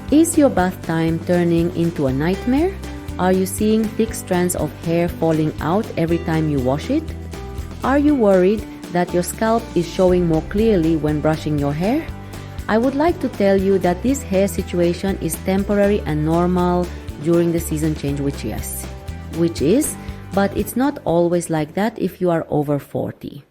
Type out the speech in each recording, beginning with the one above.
Is your bath time turning into a nightmare? Are you seeing thick strands of hair falling out every time you wash it? Are you worried that your scalp is showing more clearly when brushing your hair? I would like to tell you that this hair situation is temporary and normal during the season change, which is, but it's not always like that if you are over 40.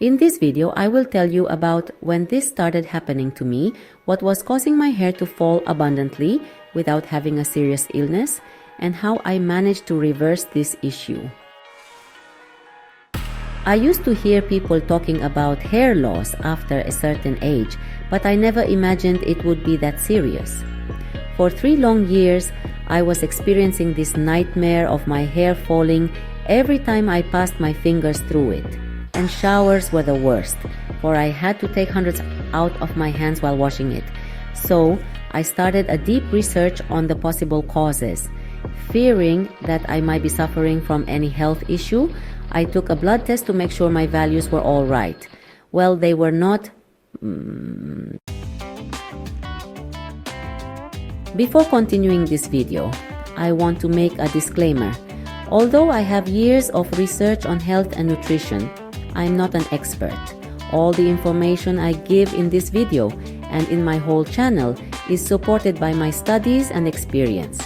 In this video, I will tell you about when this started happening to me, what was causing my hair to fall abundantly without having a serious illness, and how I managed to reverse this issue. I used to hear people talking about hair loss after a certain age, but I never imagined it would be that serious. For 3 long years, I was experiencing this nightmare of my hair falling every time I passed my fingers through it. And showers were the worst, for I had to take hundreds out of my hands while washing it. So I started a deep research on the possible causes. Fearing that I might be suffering from any health issue, I took a blood test to make sure my values were all right. Well, they were not. Before continuing this video, I want to make a disclaimer. Although I have years of research on health and nutrition, I'm not an expert. All the information I give in this video and in my whole channel is supported by my studies and experience,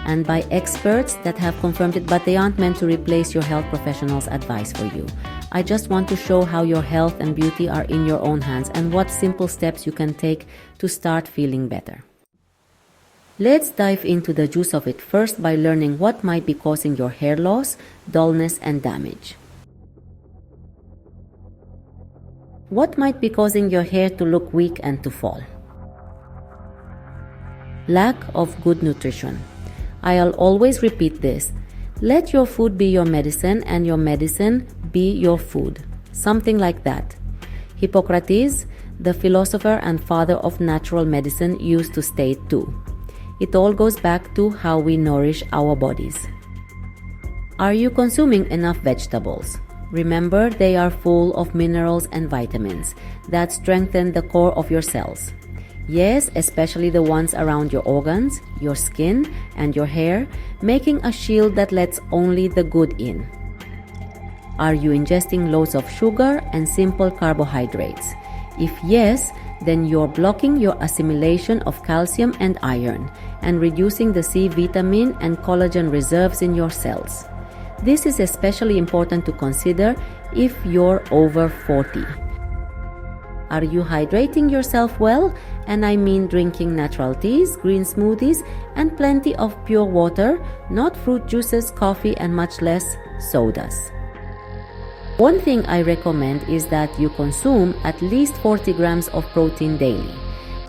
and by experts that have confirmed it, but they aren't meant to replace your health professional's advice for you. I just want to show how your health and beauty are in your own hands and what simple steps you can take to start feeling better. Let's dive into the juice of it first by learning what might be causing your hair loss, dullness, and damage. What might be causing your hair to look weak and to fall? Lack of good nutrition. I'll always repeat this. Let your food be your medicine and your medicine be your food. Something like that. Hippocrates, the philosopher and father of natural medicine, used to state too. It all goes back to how we nourish our bodies. Are you consuming enough vegetables? Remember, they are full of minerals and vitamins that strengthen the core of your cells. Yes, especially the ones around your organs, your skin, and your hair, making a shield that lets only the good in. Are you ingesting loads of sugar and simple carbohydrates? If yes, then you're blocking your assimilation of calcium and iron and reducing the C vitamin and collagen reserves in your cells. This is especially important to consider if you're over 40. Are you hydrating yourself well? And I mean drinking natural teas, green smoothies, and plenty of pure water, not fruit juices, coffee, and much less sodas. One thing I recommend is that you consume at least 40 grams of protein daily.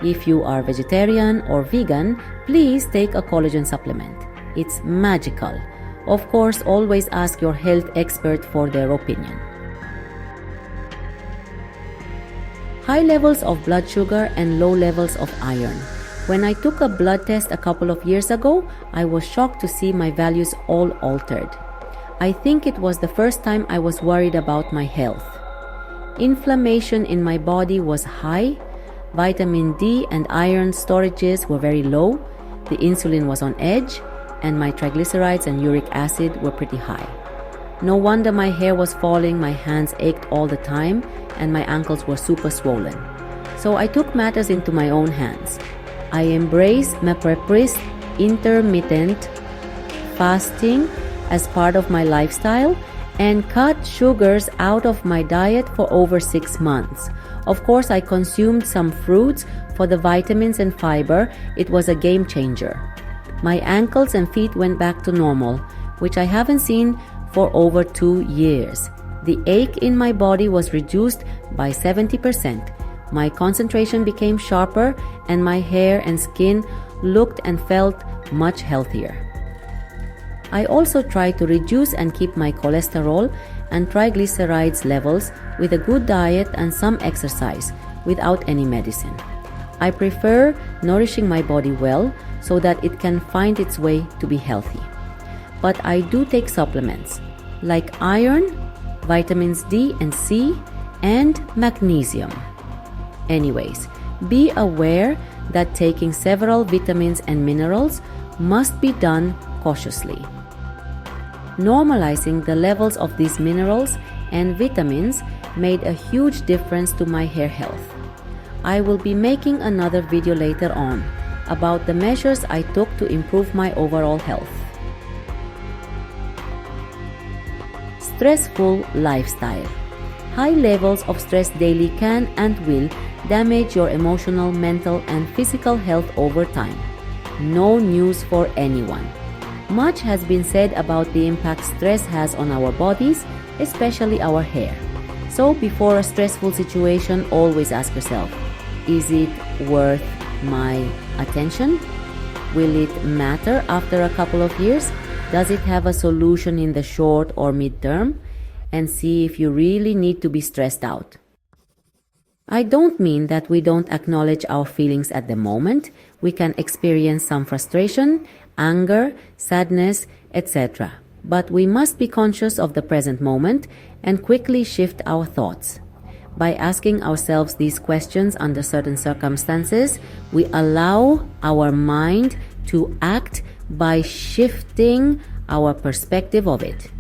If you are vegetarian or vegan, please take a collagen supplement. It's magical. Of course, always ask your health expert for their opinion. High levels of blood sugar and low levels of iron. When I took a blood test a couple of years ago, I was shocked to see my values all altered. I think it was the first time I was worried about my health. Inflammation in my body was high, vitamin D and iron storages were very low, the insulin was on edge, and my triglycerides and uric acid were pretty high. No wonder my hair was falling, my hands ached all the time, and my ankles were super swollen. So I took matters into my own hands. I embraced MAPREPRIS intermittent fasting as part of my lifestyle and cut sugars out of my diet for over 6 months. Of course, I consumed some fruits for the vitamins and fiber. It was a game changer. My ankles and feet went back to normal, which I haven't seen for over 2 years. The ache in my body was reduced by 70%. My concentration became sharper and my hair and skin looked and felt much healthier. I also tried to reduce and keep my cholesterol and triglycerides levels with a good diet and some exercise without any medicine. I prefer nourishing my body well so that it can find its way to be healthy. But I do take supplements like iron, vitamins D and C, and magnesium. Anyways, Be aware that taking several vitamins and minerals must be done cautiously. Normalizing the levels of these minerals and vitamins made a huge difference to my hair health. I will be making another video later on about the measures I took to improve my overall health. Stressful lifestyle. High levels of stress daily can and will damage your emotional, mental, and physical health over time. No news for anyone. Much has been said about the impact stress has on our bodies, especially our hair. So before a stressful situation, always ask yourself, is it worth my attention? Will it matter after a couple of years? Does it have a solution in the short or mid-term? And see if you really need to be stressed out. I don't mean that we don't acknowledge our feelings at the moment. We can experience some frustration, anger, sadness, etc. But we must be conscious of the present moment and quickly shift our thoughts. By asking ourselves these questions under certain circumstances, we allow our mind to act by shifting our perspective of it.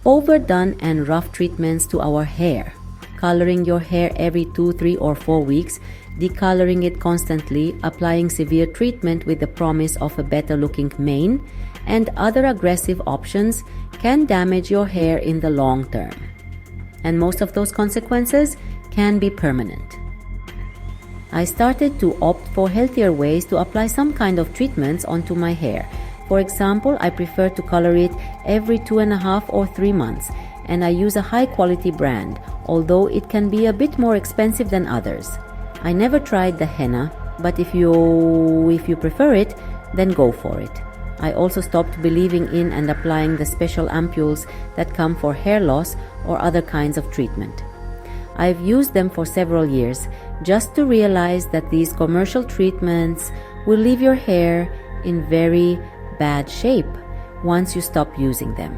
Overdone and rough treatments to our hair. Coloring your hair every 2, 3, or 4 weeks, decoloring it constantly, applying severe treatment with the promise of a better looking mane, and other aggressive options can damage your hair in the long term. And most of those consequences can be permanent. I started to opt for healthier ways to apply some kind of treatments onto my hair. For example, I prefer to color it every 2.5 or 3 months, and I use a high quality brand, although it can be a bit more expensive than others. I never tried the henna, but if you prefer it, then go for it. I also stopped believing in and applying the special ampules that come for hair loss or other kinds of treatment. I've used them for several years just to realize that these commercial treatments will leave your hair in very bad shape once you stop using them.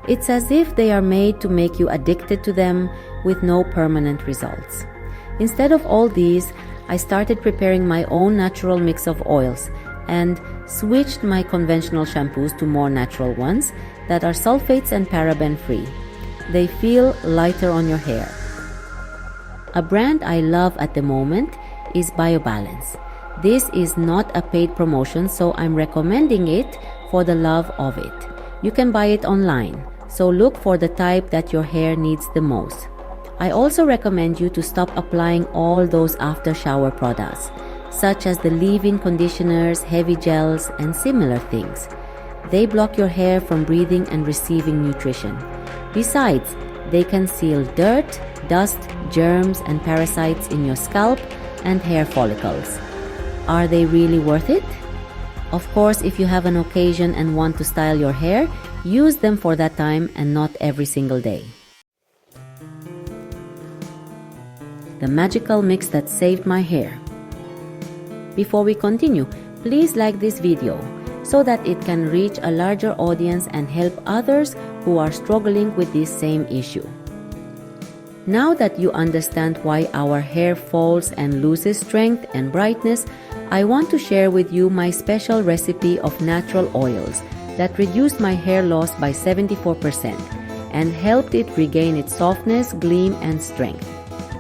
It's as if they are made to make you addicted to them with no permanent results. Instead of all these, I started preparing my own natural mix of oils and switched my conventional shampoos to more natural ones that are sulfates and paraben free. They feel lighter on your hair. A brand I love at the moment is BioBalance. This is not a paid promotion, so I'm recommending it for the love of it. You can buy it online, so look for the type that your hair needs the most. I also recommend you to stop applying all those after shower products, such as the leave-in conditioners, heavy gels, and similar things. They block your hair from breathing and receiving nutrition. Besides, they can seal dirt, dust, germs, and parasites in your scalp and hair follicles. Are they really worth it? Of course, if you have an occasion and want to style your hair, use them for that time and not every single day. The magical mix that saved my hair. Before we continue, please like this video so that it can reach a larger audience and help others who are struggling with this same issue. Now that you understand why our hair falls and loses strength and brightness, I want to share with you my special recipe of natural oils that reduced my hair loss by 74% and helped it regain its softness, gleam, and strength.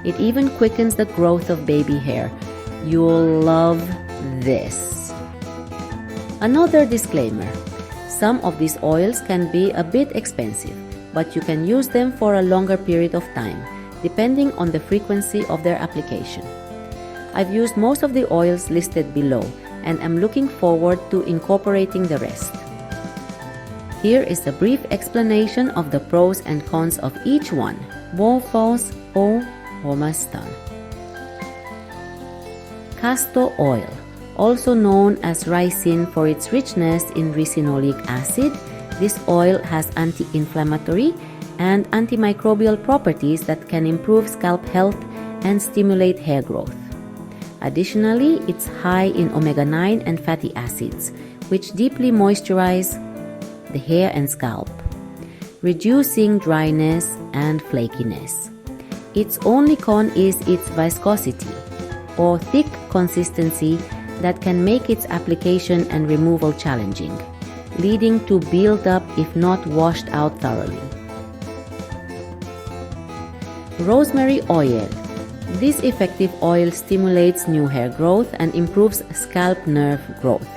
It even quickens the growth of baby hair. You'll love this. Another disclaimer: some of these oils can be a bit expensive, but you can use them for a longer period of time, depending on the frequency of their application. I've used most of the oils listed below, and I'm looking forward to incorporating the rest. Here is a brief explanation of the pros and cons of each one. Bonfos o Homastan. Castor oil, also known as ricin for its richness in ricinoleic acid. This oil has anti-inflammatory and antimicrobial properties that can improve scalp health and stimulate hair growth. Additionally, it's high in omega-9 and fatty acids, which deeply moisturize the hair and scalp, reducing dryness and flakiness. Its only con is its viscosity, or thick consistency that can make its application and removal challenging, leading to build-up if not washed out thoroughly. Rosemary oil. This effective oil stimulates new hair growth and improves scalp nerve growth.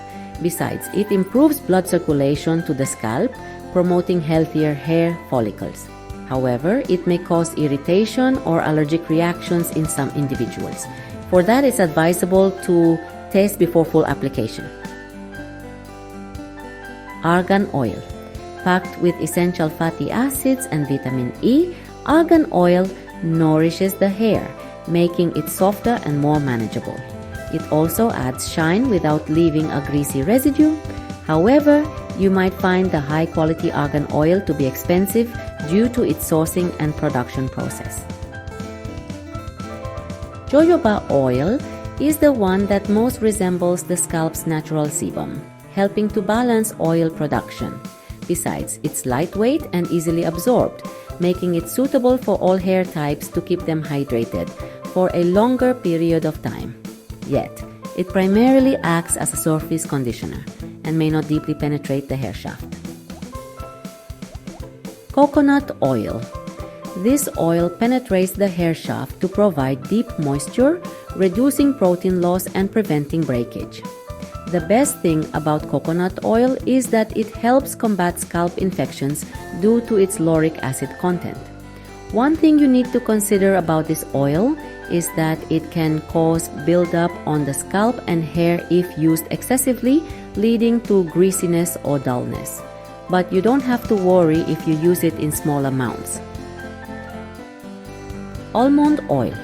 Besides, it improves blood circulation to the scalp, promoting healthier hair follicles. However, it may cause irritation or allergic reactions in some individuals. For that, it's advisable to test before full application. Argan oil. Packed with essential fatty acids and vitamin E, argan oil nourishes the hair, making it softer and more manageable. It also adds shine without leaving a greasy residue. However, you might find the high-quality argan oil to be expensive due to its sourcing and production process. Jojoba oil is the one that most resembles the scalp's natural sebum, helping to balance oil production. Besides, it's lightweight and easily absorbed, making it suitable for all hair types to keep them hydrated for a longer period of time. Yet, it primarily acts as a surface conditioner and may not deeply penetrate the hair shaft. Coconut oil. This oil penetrates the hair shaft to provide deep moisture, reducing protein loss and preventing breakage. The best thing about coconut oil is that it helps combat scalp infections due to its lauric acid content. One thing you need to consider about this oil is that it can cause buildup on the scalp and hair if used excessively, leading to greasiness or dullness. But you don't have to worry if you use it in small amounts. Almond oil.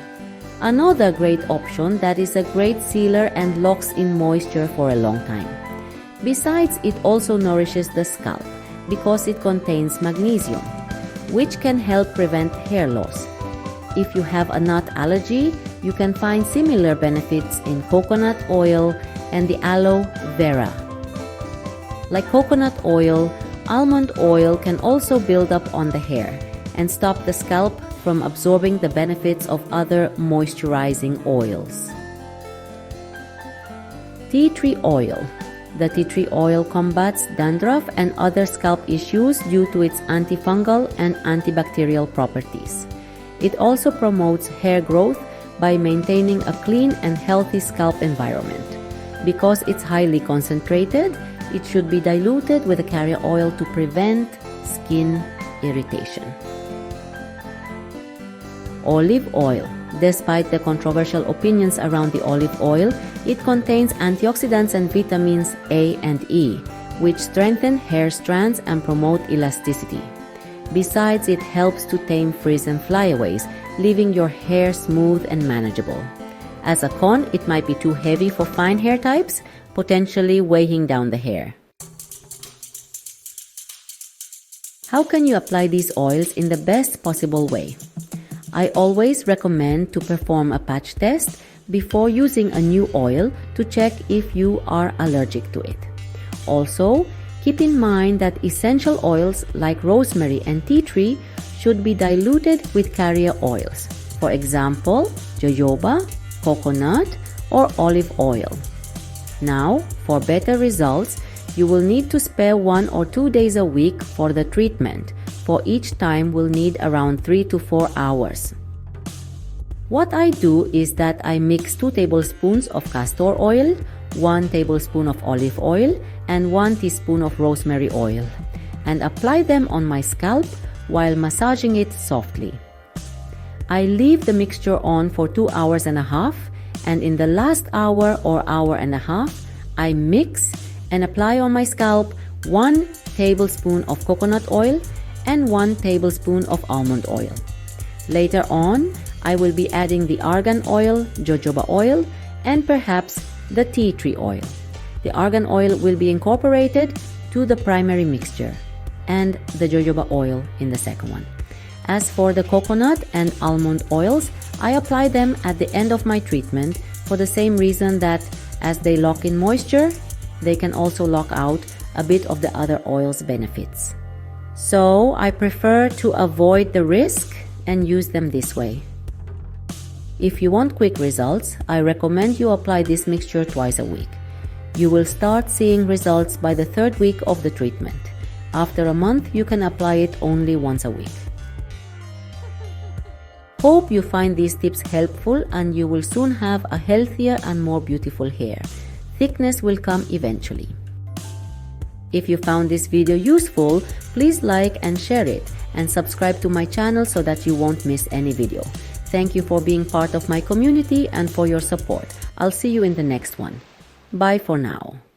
Another great option that is a great sealer and locks in moisture for a long time. Besides, it also nourishes the scalp because it contains magnesium, which can help prevent hair loss. If you have a nut allergy, you can find similar benefits in coconut oil and the aloe vera. Like coconut oil, almond oil can also build up on the hair and stop the scalp from absorbing the benefits of other moisturizing oils. Tea tree oil. The tea tree oil combats dandruff and other scalp issues due to its antifungal and antibacterial properties. It also promotes hair growth by maintaining a clean and healthy scalp environment. Because it's highly concentrated, it should be diluted with a carrier oil to prevent skin irritation. Olive oil. Despite the controversial opinions around the olive oil, it contains antioxidants and vitamins A and E, which strengthen hair strands and promote elasticity. Besides, it helps to tame frizz and flyaways, leaving your hair smooth and manageable. As a con, it might be too heavy for fine hair types, potentially weighing down the hair. How can you apply these oils in the best possible way? I always recommend to perform a patch test before using a new oil to check if you are allergic to it. Also, keep in mind that essential oils like rosemary and tea tree should be diluted with carrier oils. For example, jojoba, coconut, or olive oil. Now, for better results, you will need to spare 1 or 2 days a week for the treatment. For each time will need around 3 to 4 hours. What I do is that I mix 2 tablespoons of castor oil, 1 tablespoon of olive oil, and 1 teaspoon of rosemary oil, and apply them on my scalp while massaging it softly. I leave the mixture on for 2 hours and a half, and in the last hour or hour and a half, I mix and apply on my scalp 1 tablespoon of coconut oil and 1 tablespoon of almond oil. Later on, I will be adding the argan oil, jojoba oil, and perhaps the tea tree oil. The argan oil will be incorporated to the primary mixture and the jojoba oil in the second one. As for the coconut and almond oils, I apply them at the end of my treatment for the same reason that as they lock in moisture, they can also lock out a bit of the other oil's benefits. So I prefer to avoid the risk and use them this way. If you want quick results, I recommend you apply this mixture twice a week. You will start seeing results by the 3rd week of the treatment. After a month, you can apply it only once a week. Hope you find these tips helpful and you will soon have a healthier and more beautiful hair. Thickness will come eventually. If you found this video useful, please like and share it and subscribe to my channel so that you won't miss any video. Thank you for being part of my community and for your support. I'll see you in the next one. Bye for now.